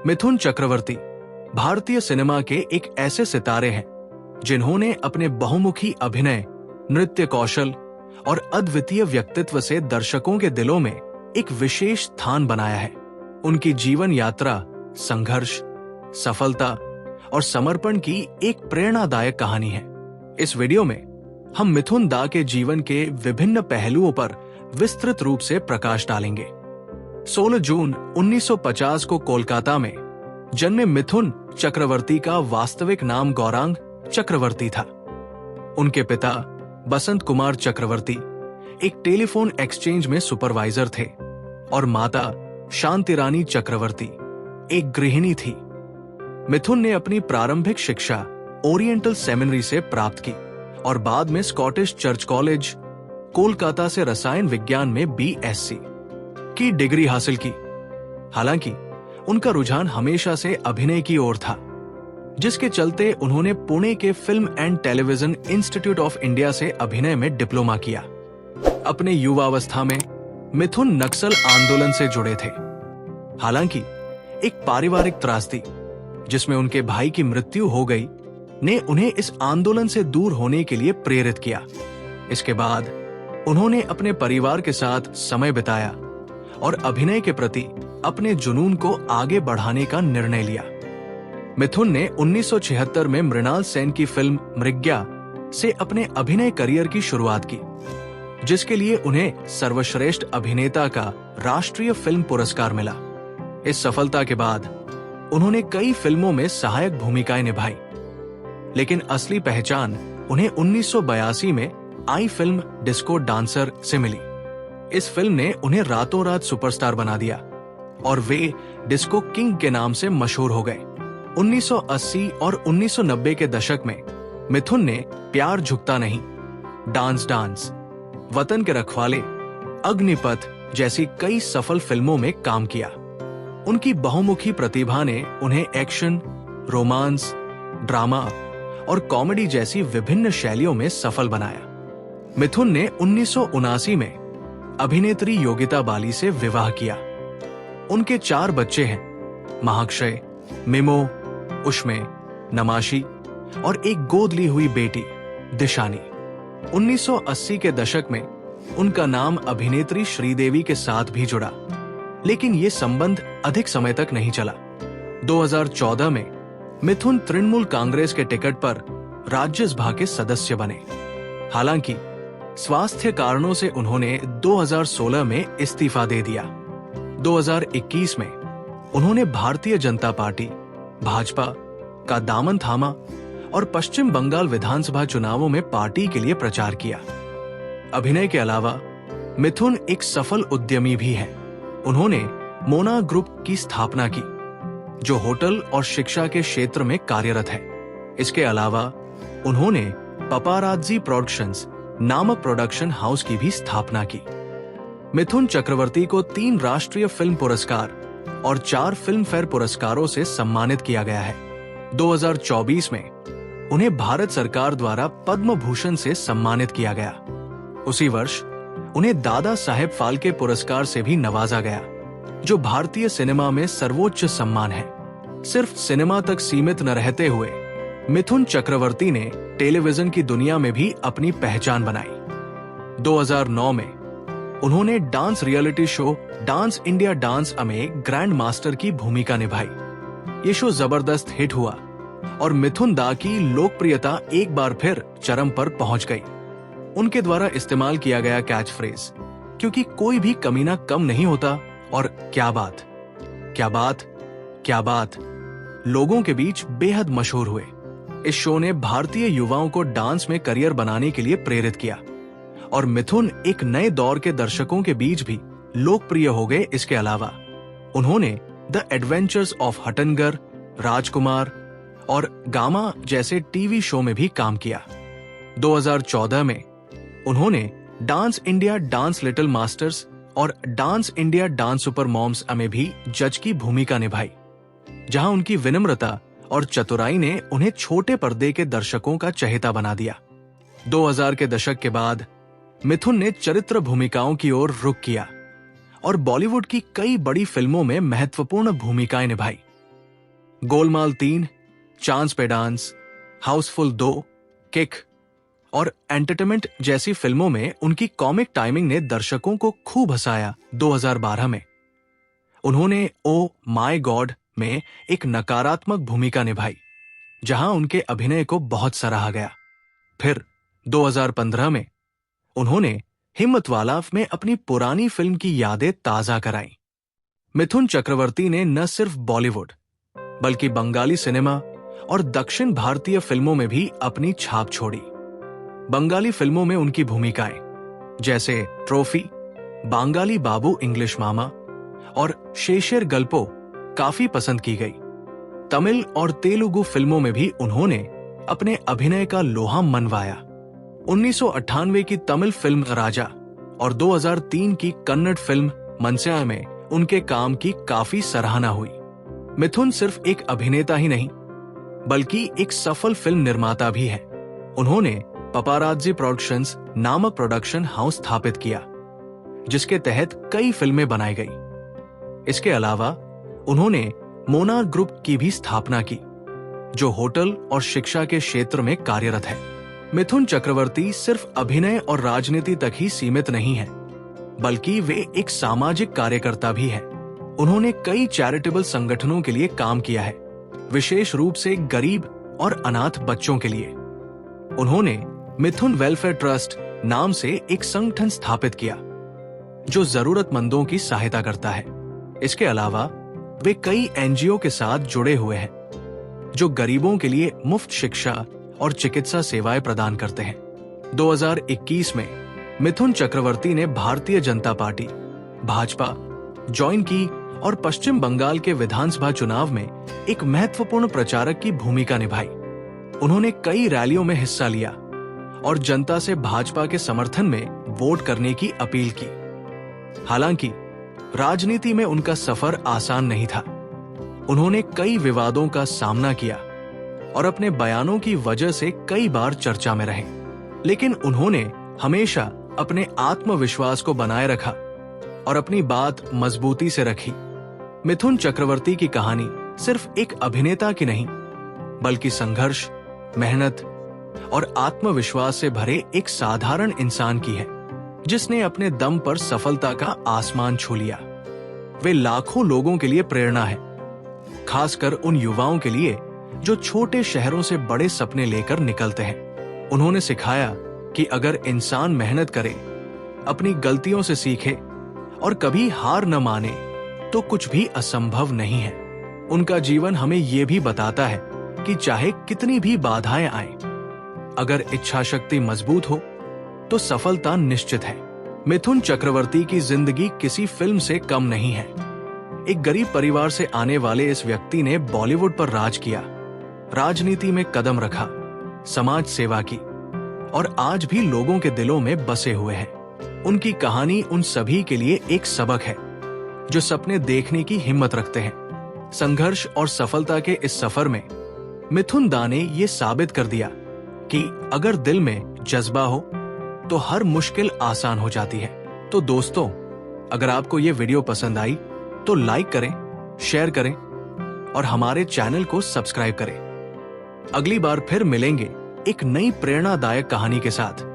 मिथुन चक्रवर्ती भारतीय सिनेमा के एक ऐसे सितारे हैं जिन्होंने अपने बहुमुखी अभिनय, नृत्य कौशल और अद्वितीय व्यक्तित्व से दर्शकों के दिलों में एक विशेष स्थान बनाया है। उनकी जीवन यात्रा संघर्ष, सफलता और समर्पण की एक प्रेरणादायक कहानी है। इस वीडियो में हम मिथुन दा के जीवन के विभिन्न पहलुओं पर विस्तृत रूप से प्रकाश डालेंगे। 16 जून 1950 को कोलकाता में जन्मे मिथुन चक्रवर्ती का वास्तविक नाम गौरांग चक्रवर्ती था। उनके पिता बसंत कुमार चक्रवर्ती एक टेलीफोन एक्सचेंज में सुपरवाइजर थे और माता शांति रानी चक्रवर्ती एक गृहिणी थी। मिथुन ने अपनी प्रारंभिक शिक्षा ओरिएंटल सेमिनरी से प्राप्त की और बाद में स्कॉटिश चर्च कॉलेज कोलकाता से रसायन विज्ञान में BSc की डिग्री हासिल की। हालांकि उनका रुझान हमेशा से अभिनय की ओर था, जिसके चलते उन्होंने पुणे के film and television institute of India से अभिनय में डिप्लोमा किया। अपने युवावस्था में मिथुन नक्सल आंदोलन से जुड़े थे। हालांकि एक पारिवारिक त्रासदी जिसमें उनके भाई की मृत्यु हो गई ने उन्हें इस आंदोलन से दूर होने के लिए प्रेरित किया। इसके बाद उन्होंने अपने परिवार के साथ समय बिताया और अभिनय के प्रति अपने जुनून को आगे बढ़ाने का निर्णय लिया। मिथुन ने 1976 में मृणाल सेन की फिल्म मृग्या से अपने अभिनय करियर की शुरुआत की, जिसके लिए उन्हें सर्वश्रेष्ठ अभिनेता का राष्ट्रीय फिल्म पुरस्कार मिला। इस सफलता के बाद उन्होंने कई फिल्मों में सहायक भूमिकाएं निभाई, लेकिन असली पहचान उन्हें 1982 में आई फिल्म डिस्को डांसर से मिली। इस फिल्म ने उन्हें रातों रात सुपरस्टार बना दिया और वे डिस्को किंग के नाम से मशहूर हो गए। 1980 और 1990 के दशक में मिथुन ने प्यार झुकता नहीं, डांस डांस, वतन के रखवाले, अग्निपथ जैसी कई सफल फिल्मों में काम किया। उनकी बहुमुखी प्रतिभा ने उन्हें एक्शन, रोमांस, ड्रामा और कॉमेडी जैसी विभिन्न शैलियों में सफल बनाया। मिथुन ने 1979 में अभिनेत्री योगिता बाली से विवाह किया। उनके 4 बच्चे हैं, महाक्षय, मिमो, उष्मे, नमाशी और एक गोद ली हुई बेटी दिशानी। 1980 के दशक में उनका नाम अभिनेत्री श्रीदेवी के साथ भी जुड़ा, लेकिन ये संबंध अधिक समय तक नहीं चला। 2014 में मिथुन तृणमूल कांग्रेस के टिकट पर राज्यसभा के सदस्य बने। हालांकि स्वास्थ्य कारणों से उन्होंने 2016 में इस्तीफा दे दिया। 2021 में उन्होंने भारतीय जनता पार्टी भाजपा का दामन थामा और पश्चिम बंगाल विधानसभा चुनावों में पार्टी के लिए प्रचार किया। अभिनय के अलावा मिथुन एक सफल उद्यमी भी हैं। उन्होंने मोना ग्रुप की स्थापना की, जो होटल और शिक्षा के क्षेत्र में कार्यरत है। इसके अलावा उन्होंने पपाराज्जी प्रोडक्शंस नामक प्रोडक्शन हाउस की भी स्थापना की। मिथुन चक्रवर्ती को 3 राष्ट्रीय फिल्म पुरस्कार और 4 फिल्म फेयर पुरस्कारों से सम्मानित किया गया है। 2024 में उन्हें भारत सरकार द्वारा पद्म भूषण से सम्मानित किया गया। उसी वर्ष उन्हें दादा साहेब फाल्के पुरस्कार से भी नवाजा गया, जो भारतीय सिनेमा में सर्वोच्च सम्मान है। सिर्फ सिनेमा तक सीमित न रहते हुए मिथुन चक्रवर्ती ने टेलीविजन की दुनिया में भी अपनी पहचान बनाई। 2009 में उन्होंने dance reality show dance India dance में ग्रैंड मास्टर की भूमिका निभाई। ये शो जबरदस्त हिट हुआ और मिथुन दा की लोकप्रियता एक बार फिर चरम पर पहुंच गई। उनके द्वारा इस्तेमाल किया गया कैच फ्रेज क्योंकि कोई भी कमीना कम नहीं होता और क्या बात, क्या बात, क्या बात लोगों के बीच बेहद मशहूर हुए। इस शो ने भारतीय युवाओं को डांस में करियर बनाने के लिए प्रेरित किया और मिथुन एक नए दौर के दर्शकों के बीच भी लोकप्रिय हो गए। इसके अलावा उन्होंने द एडवेंचर्स ऑफ हटनगर, राजकुमार और गामा जैसे टीवी शो में भी काम किया। 2014 में उन्होंने Dance India Dance Little Masters और Dance India Dance Super Moms में भी जज की भूमिका निभाई, जहां उनकी विनम्रता और चतुराई ने उन्हें छोटे पर्दे के दर्शकों का चहेता बना दिया। 2000 के दशक के बाद मिथुन ने चरित्र भूमिकाओं की ओर रुख किया और बॉलीवुड की कई बड़ी फिल्मों में महत्वपूर्ण भूमिकाएं निभाई। गोलमाल 3, चांस पे डांस, हाउसफुल 2, किक और एंटरटेनमेंट जैसी फिल्मों में उनकी कॉमिक टाइमिंग ने दर्शकों को खूब हंसाया। 2012 में उन्होंने ओ माय गॉड में एक नकारात्मक भूमिका निभाई, जहां उनके अभिनय को बहुत सराहा गया। फिर 2015 में उन्होंने हिम्मतवाला में अपनी पुरानी फिल्म की यादें ताजा कराईं। मिथुन चक्रवर्ती ने न सिर्फ बॉलीवुड बल्कि बंगाली सिनेमा और दक्षिण भारतीय फिल्मों में भी अपनी छाप छोड़ी। बंगाली फिल्मों में उनकी भूमिकाएं जैसे ट्रॉफी, बांगाली बाबू इंग्लिश मामा और शेषेर गल्पो काफी पसंद की गई। तमिल और तेलुगु फिल्मों में भी उन्होंने अपने अभिनय का लोहा मनवाया। 1998 की तमिल फिल्म राजा और 2003 की कन्नड़ फिल्म मनस्या में उनके काम की काफी सराहना हुई। मिथुन सिर्फ एक अभिनेता ही नहीं बल्कि एक सफल फिल्म निर्माता भी है। उन्होंने पपाराज्जी प्रोडक्शंस नामक प्रोडक्शन हाउस स्थापित किया, जिसके तहत कई फिल्में बनाई गई। इसके अलावा उन्होंने मोनार्क ग्रुप की भी स्थापना की, जो होटल और शिक्षा के क्षेत्र में कार्यरत है। मिथुन चक्रवर्ती सिर्फ अभिनय और राजनीति तक ही सीमित नहीं है, बल्कि वे एक सामाजिक कार्यकर्ता भी हैं। उन्होंने कई चैरिटेबल संगठनों के लिए काम किया है, विशेष रूप से गरीब और अनाथ बच्चों के लिए। उन्होंने मिथुन वेलफेयर ट्रस्ट नाम से एक संगठन स्थापित किया, जो जरूरतमंदों की सहायता करता है। इसके अलावा वे कई एनजीओ के साथ जुड़े हुए हैं, जो गरीबों के लिए मुफ्त शिक्षा और चिकित्सा सेवाएं प्रदान करते हैं। 2021 में मिथुन चक्रवर्ती ने भारतीय जनता पार्टी भाजपा ज्वाइन की और पश्चिम बंगाल के विधानसभा चुनाव में एक महत्वपूर्ण प्रचारक की भूमिका निभाई। उन्होंने कई रैलियों में हिस्सा लिया और जनता से भाजपा के समर्थन में वोट करने की अपील की। हालांकि राजनीति में उनका सफर आसान नहीं था। उन्होंने कई विवादों का सामना किया और अपने बयानों की वजह से कई बार चर्चा में रहे, लेकिन उन्होंने हमेशा अपने आत्मविश्वास को बनाए रखा और अपनी बात मजबूती से रखी। मिथुन चक्रवर्ती की कहानी सिर्फ एक अभिनेता की नहीं, बल्कि संघर्ष, मेहनत और आत्मविश्वास से भरे एक साधारण इंसान की है, जिसने अपने दम पर सफलता का आसमान छू लिया। वे लाखों लोगों के लिए प्रेरणा है, खासकर उन युवाओं के लिए जो छोटे शहरों से बड़े सपने लेकर निकलते हैं। उन्होंने सिखाया कि अगर इंसान मेहनत करे, अपनी गलतियों से सीखे और कभी हार न माने, तो कुछ भी असंभव नहीं है। उनका जीवन हमें ये भी बताता है कि चाहे कितनी भी बाधाएं आए, अगर इच्छा शक्ति मजबूत हो तो सफलता निश्चित है। मिथुन चक्रवर्ती की जिंदगी किसी फिल्म से कम नहीं है। एक गरीब परिवार से आने वाले इस व्यक्ति ने बॉलीवुड पर राज किया, राजनीति में कदम रखा, समाज सेवा की और आज भी लोगों के दिलों में बसे हुए हैं। उनकी कहानी उन सभी के लिए एक सबक है जो सपने देखने की हिम्मत रखते हैं। संघर्ष और सफलता के इस सफर में मिथुन दा ने ये साबित कर दिया कि अगर दिल में जज्बा हो तो हर मुश्किल आसान हो जाती है। तो दोस्तों, अगर आपको ये वीडियो पसंद आई तो लाइक करें, शेयर करें और हमारे चैनल को सब्सक्राइब करें। अगली बार फिर मिलेंगे एक नई प्रेरणादायक कहानी के साथ।